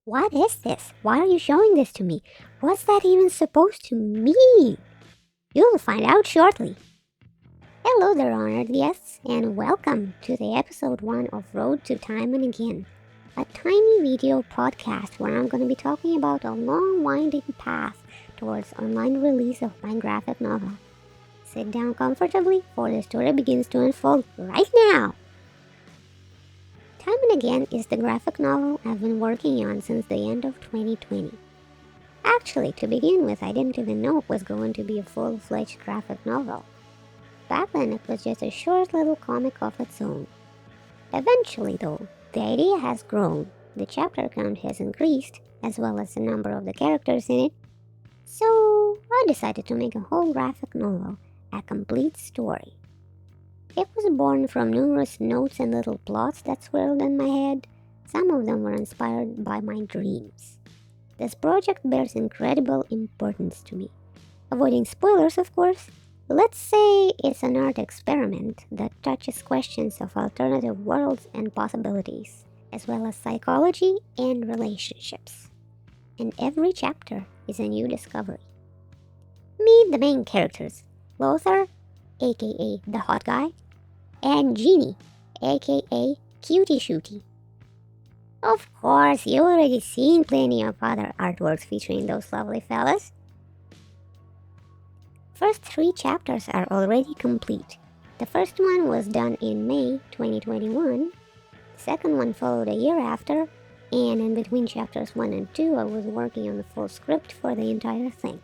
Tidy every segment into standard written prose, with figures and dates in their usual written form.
What is this? Why are you showing this to me? What's that even supposed to mean? You'll find out shortly. Hello there, honored guests, and welcome to the episode 1 of Road to Time and Again, a tiny video podcast where I'm going to be talking about a long winding path towards online release of my graphic novel. Sit down comfortably, for the story begins to unfold right now. Time and Again is the graphic novel I've been working on since the end of 2020. Actually, to begin with, I didn't even know it was going to be a full-fledged graphic novel. Back then, it was just a short little comic of its own. Eventually, though, the idea has grown, the chapter count has increased, as well as the number of the characters in it, so I decided to make a whole graphic novel, a complete story. It was born from numerous notes and little plots that swirled in my head. Some of them were inspired by my dreams. This project bears incredible importance to me. Avoiding spoilers, of course, let's say it's an art experiment that touches questions of alternative worlds and possibilities, as well as psychology and relationships. And every chapter is a new discovery. Meet the main characters, Lothar, aka the hot guy, and Jeannie, aka Cutie Shootie. Of course, you've already seen plenty of other artworks featuring those lovely fellas. First 3 chapters are already complete. The first one was done in May 2021, the second one followed a year after, and in between chapters 1 and 2 I was working on the full script for the entire thing.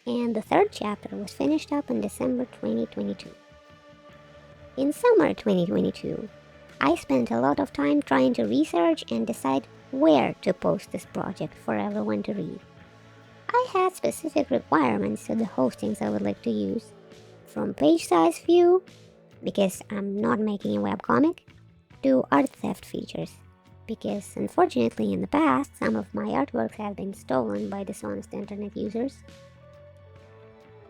And the third chapter was finished up in December 2022. In summer 2022, I spent a lot of time trying to research and decide where to post this project for everyone to read. I had specific requirements to the hostings I would like to use, from page size view, because I'm not making a webcomic, to art theft features, because unfortunately in the past some of my artworks have been stolen by dishonest internet users.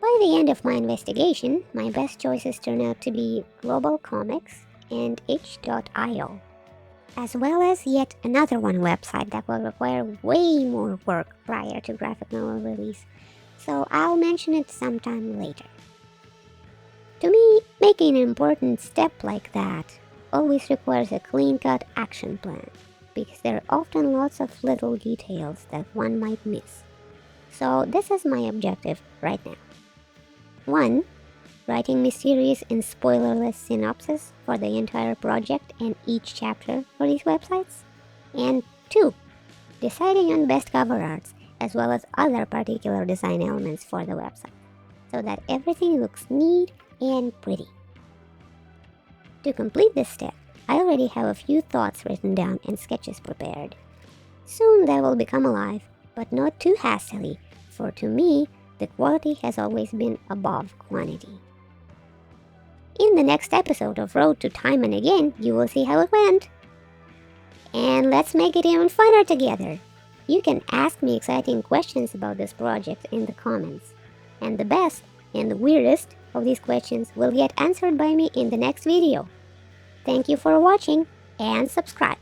By the end of my investigation, my best choices turned out to be Global Comics and itch.io, as well as yet another one website that will require way more work prior to graphic novel release, so I'll mention it sometime later. To me, making an important step like that always requires a clean-cut action plan, because there are often lots of little details that one might miss. So this is my objective right now. 1. Writing mysterious and spoilerless synopsis for the entire project and each chapter for these websites. And 2. Deciding on best cover arts as well as other particular design elements for the website, so that everything looks neat and pretty. To complete this step, I already have a few thoughts written down and sketches prepared. Soon they will become alive, but not too hastily, for to me, the quality has always been above quantity. In the next episode of Road to Time and Again, you will see how it went. And let's make it even funner together. You can ask me exciting questions about this project in the comments. And the best and the weirdest of these questions will get answered by me in the next video. Thank you for watching and subscribe.